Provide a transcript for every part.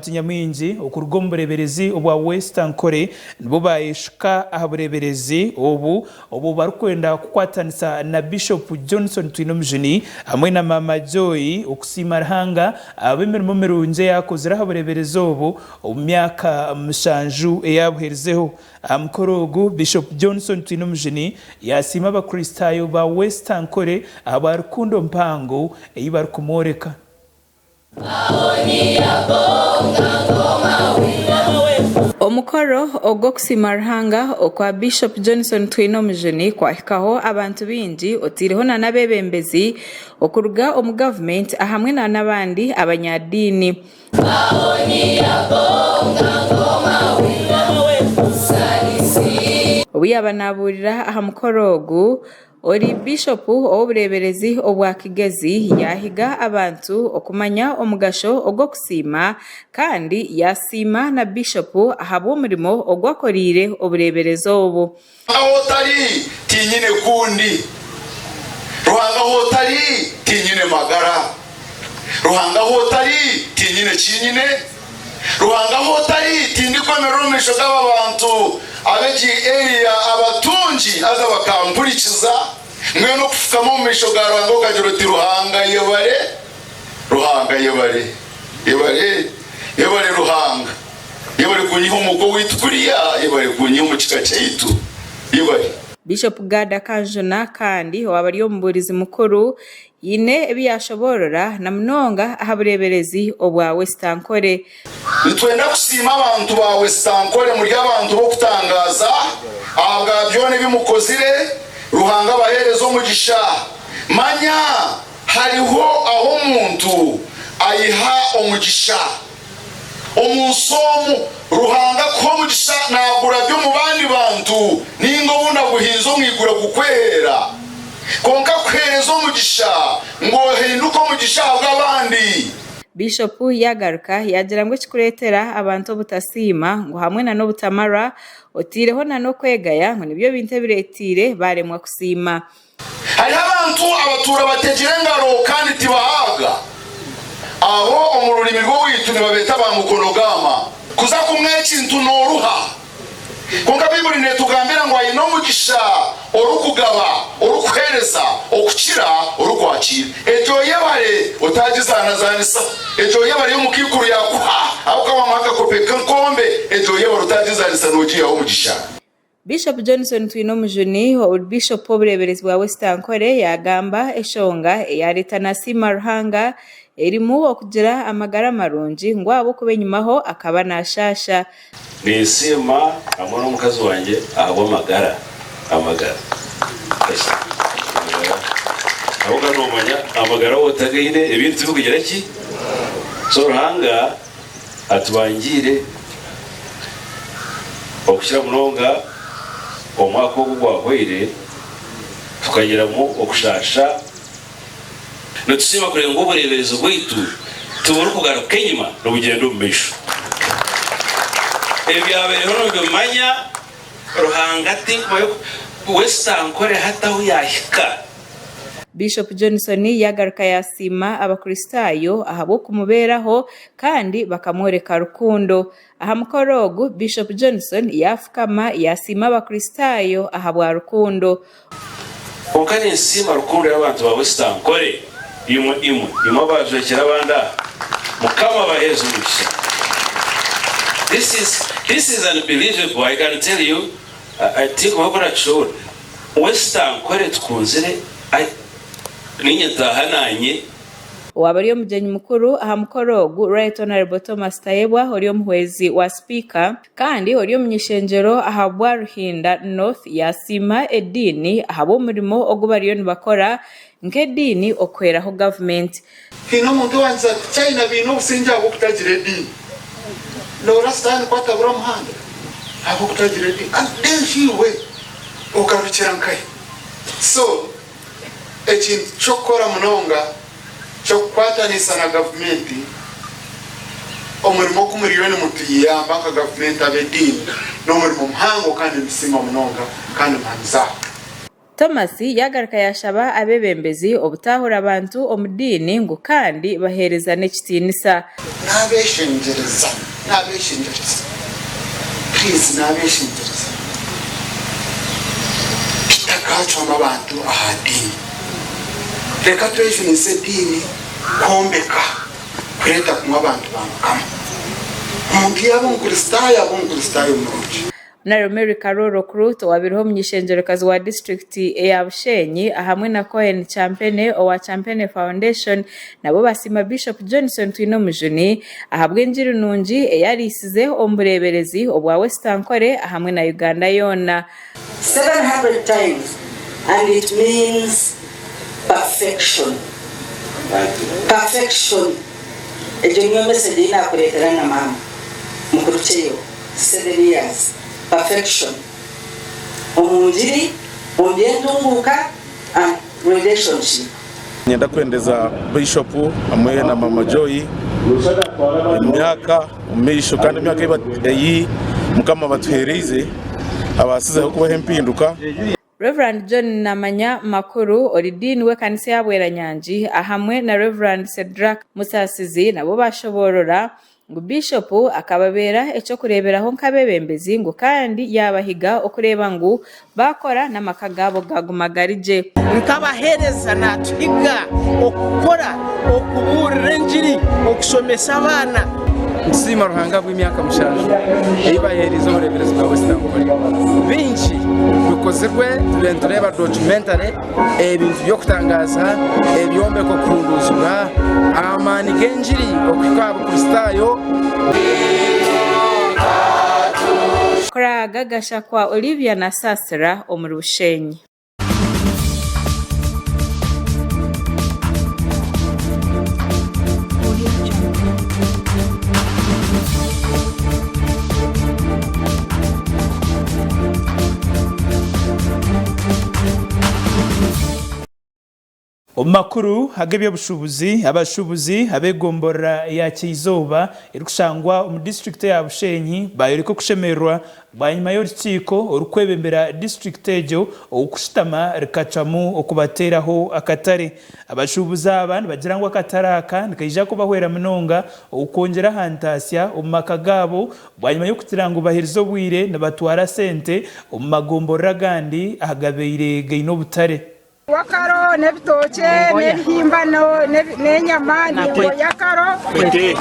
abantu nyamwingi okuruga omu bureberezi obwa Western Kore nibo bayeshuka aha bureberezi obu barikwenda kukwatanisa na Bishop Johnson Twinomujuni hamwe na Mama Joy okusiima Ruhanga ab'emirimo mirungi yakozire aha bureberezi omu myaka 7 eyabuherizeho. Aha mukoro ogu Bishop Johnson Twinomujuni yasiima abakristayo ba Western Kore aha rukundo mpango eyi barikumworeka. Omukoro ogwo kusiima Ruhanga okwa Bishop Johnson Twinomujuni kwahikaho abantu bingi otiriho na n'abebembezi okuruga omu government ahamwe na n'abandi abanyadini. Obuyabanaburira aha mukoro ogu ori Bishop obureberezi obwa Kigezi yahiga abantu okumanya omugasho ogwo kusiima kandi yasiima na Bishop ahabo murimo ogwakorire obureberezi obu. Hotari tinyine kundi Ruhanga hotari tinyine magara Ruhanga hotari tinyine kinyine Ruhanga hotari tindikwa meromesho g'abantu abeji area abatunji aza bakampurikiza mweno kufukamo mu misho ga Ruhanga ukagiro ti Ruhanga yebare Ruhanga yebare Ruhanga yebare kunyiho mugo witukuriya yebare kunyiho mu kika cyaitu yebare. Bishop Gada Kanjona kandi wabariyo mburizi mukuru yine ebyashoborora na mnonga aha bureberezi obwa Western Kore. Nitwenda kusiima abantu ba Western Kore muri abantu bo kutangaza abwa byone bimukozire Ruhanga baherezo mugisha manya hariho aho umuntu ayiha omugisha omunsomu Ruhanga ko mugisha nagura byo mu bandi bantu ningo bunda guhinzo mwigura kukwera konka kwerezo mugisha ngo hinduko mugisha bw'abandi. Bishop yagaruka yagira ngo kikuretera abantu butasiima ngo hamwe na no butamara otireho na no kwegaya ngo nibyo binte biretire baremwa kusiima. Hari abantu abatura bategire ngaro kandi tibahaga abo omururimi rwo witu nibabeta bamukonogama kuza kumwe kintu noruha konka Bibuli netugambira ngo ayino mugisha orukugaba orukuhereza okukira orukwakira ejo yebare otagizana zanisa ejo yebare yumukikuru yakuha abukaba maka kopeka nkombe ejo yebare otagizanisa nogiya omugisha. Bishop Johnson Twinomujuni o Bishop obureberezi bwa Western Kore yagamba eshonga eyareta nasiima Ruhanga erimu okugira amagara marungi ngo abo kubenyumaho akaba nashasha. Nisima amona omukazi wanje abo amagara abuga nomanya amagara otagaine ebintu bikugira ki so Ruhanga atubangire okukira munonga omwaka ogu gwahwire tukagiramo okushasha netusiima kurenga obureberezi bwaitu tubura okugaruka enyuma n'obugendo omu maisho ebyabereho nobimanya Ruhanga tinkumayo Western Kore hataho yahika. Bishop Johnson yagaruka yasiima abakristayo ahabo kumuberaho kandi bakamworeka rukundo. Aha mukoro ogu Bishop Johnson yafukama yasiima abakristayo ahabwa rukundo. Okane nsima rukundo y'abantu ba Western Kore imwe bazwekera banda mukama bahezo mugisha. This is unbelievable. I can tell you. I think we're going to show Western Kore tukunzire ninye tahananye. Wabariyo mujenyi mukuru aha mukoro ogu Right Honorable Thomas Tayebwa oriyo muhwezi wa speaker kandi oriyo munyeshenjero ahabwa Ruhinda North yasiima edini ahabo murimo ogu bariyo nibakora nk'edini okweraho government. Hino muntu wanza China bino businja abo kutagira edini no rastani kwatabura muhanda abo kutagira edini andenshiwe okarukira nkai so ekintu chokora munonga chokwatanisa na government omurimo kumuriyoni mutu yiyamba nka government abedini n'omurimo muhango kandi nisima munonga kandi manza. Thomas yagaruka yashaba abebembezi obutahura abantu omudini ngo kandi bahereza n'ekitinisa. n'abeshengereza please n'abeshengereza kitakacwamo abantu ahadini reka tweshinise dini kombeka kureta kumwe abantu bamukama umuntu yab'umukristayo murungi na Romero Karoro Kruto wabiroho mnyishenjerekazi wa district ya Bushenyi hamwe na Cohen Champene wa Champene Foundation nabo basima Bishop Johnson Twinomujuni ahabwe njiri nungi yarisize ombureberezi obwa Western Kore hamwe na Uganda yona 700 times, and it means perfection. Perfection. Ejonyo message ina kuletera na mama mukurucheyo 7 years. Perfection. Omunjiri ondentunguka and relationship. Nyenda kwendeza Bishop amwe na Mama Joy imyaka umisho kandi imyaka iyi mukama batuhereze abasize kuba hempinduka. Reverend John Namanya Makuru Oridini we kanisa ya Bweranyangi ahamwe na Reverend Cedric Musasizi nabo bashoborora ngo Bishop akababera eco kureberaho nkabebembezi ngo kandi yabahiga okureba ngo bakora namakagabo gagumagarije nkabahereza natwiga okukora okuburira njiri okusomesa abana nsima ruhanga rw'imyaka mushaje eyibahereza ubureberezi bwa Western Kore binshi bikozerwe tureba documentary ebintu byo kutangaza ebyombe ko kunduzura amani genjiri okukaba kristayo kora gagasha kwa Olivia na Sasra omuri Bushenyi. Omakuru hagabye bushubuzi abashubuzi abegombora ya Kizoba irukushangwa mu district ya Bushenyi bayiriko kushemerwa banyuma y'urukiko urukwebembera district ejo okushitama rikacamu okubateraho akatare abashubuza abantu bagirangwa akataraka nikayija ko bahwera munonga ukongera hantasya umaka gabo banyuma yo kutiranga ubahirizo bwire nabatwara sente umagombora gandi ahagabeire gaino butare wakaro nebitoke nebihimbano nenyama yakaro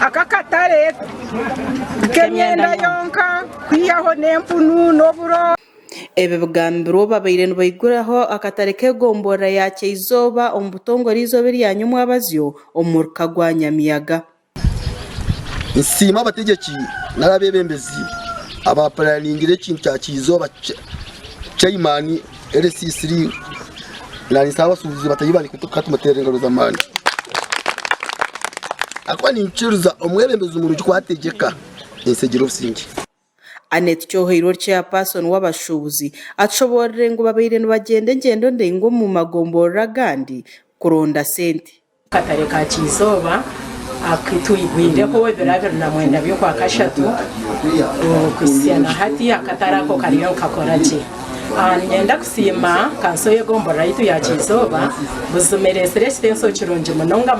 akakatare kemyenda yonka kwiyaho nempunu noburo ebe bugambiro babayire bayiguraho akatare kegombora ya Kizoba ombutongo rizo biri yanyumwa abazyo omurka gwanya miyaga nsima abategeki n'abebembezi abaparaningire kintu cya Kizoba Chaimani RC3 nani sawa suzi batayibali kutoka tumuterengaro zamani akwa ni nchiruza omwebembezi umuruji kwategeka insegero singi Anet Cyohiro chairperson w'abashubuzi atshoborere ngo babayire bagende ngendo ndengo mu magombora gandi kuronda sente katare ka Kizoba akituyigwinde ko weberabe na mwenda byo kwa kashatu kusiana hati akatarako kariyo kakoraje nyenda kusima kanso yegombora itu ya Kizoba buzumerese stenso kirunje munonga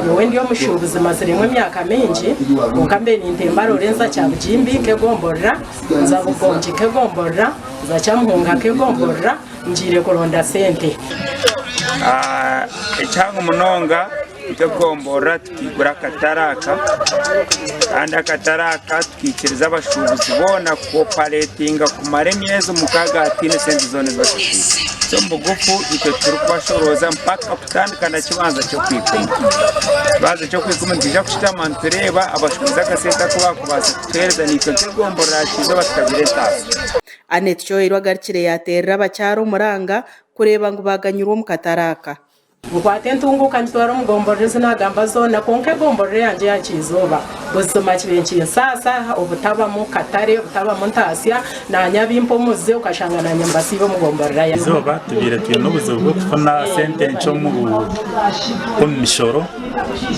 yowe ndiyo mushubuzi maziremwe myaka menji ukambe nintemba Lorenza cyabujimbi kegombora nzabugonje kegombora zacyamuhunga kegombora njire kuronda sente ecyangu munonga kegombora tukigura kataraka kandi akataraka tukikiriza abashubuzi bona cooperatinga kumare neza mukaga atine sente zone zose cyo mugufu icyo turi kwashoroza mpaka kutandikana kibanza cyo kwikuma baza cyo kwikuma ndija kushitama ntureba abashubuza kaseta kuba kubasa kutereza nicyo kegombora kizo batakabire tasi Anet Cyohiro agarikire yaterera abacyaro muranga kureba ngo baganyura mu kataraka Mukwate ntunguka ntwara umugomboreze nagamba zona konke gomborere yanje ya Kizoba buzoma kibenki sasa obutaba mu katare obutaba mu ntasya na nyabimpo muze ukashangana nyambasi bo mugomborera ya Kizoba tubire tuye n'ubuzo bwo kufuna sente nco mu mishoro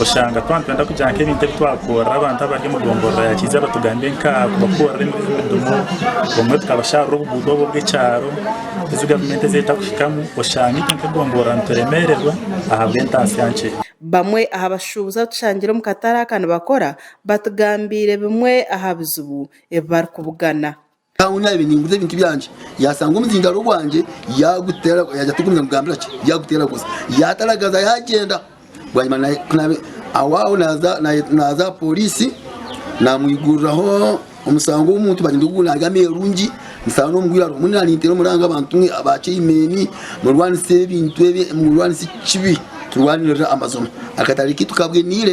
ushanga twantenda kujanke ibintu twakora abantu abari mu gomborera ya Kizoba tugambe nka kubakora muri mudumo bomwe tukabashara ubudobo bw'icyaro izo government zeta kushikamu ushanga ikintu gombora nturemererwa ahabwe ntasyanche bamwe aha bashubuza tushangira mu katara kandi bakora batugambire bimwe aha bizubu bari kubugana kauna ibintu bintu byanje yasanga umuzingaro wanje yagutera yajya tugumya mugambira cyo yagutera gusa yataragaza yagenda bwanyuma nabe awaho naza polisi namwiguraho umusango w'umuntu bagenda kugunagamye rungi musano mugwira munani intero muranga abantu abace imeni mu rwanda se bintu mu rwanda si kibi turwanira amazomo akatariki tukabwe nire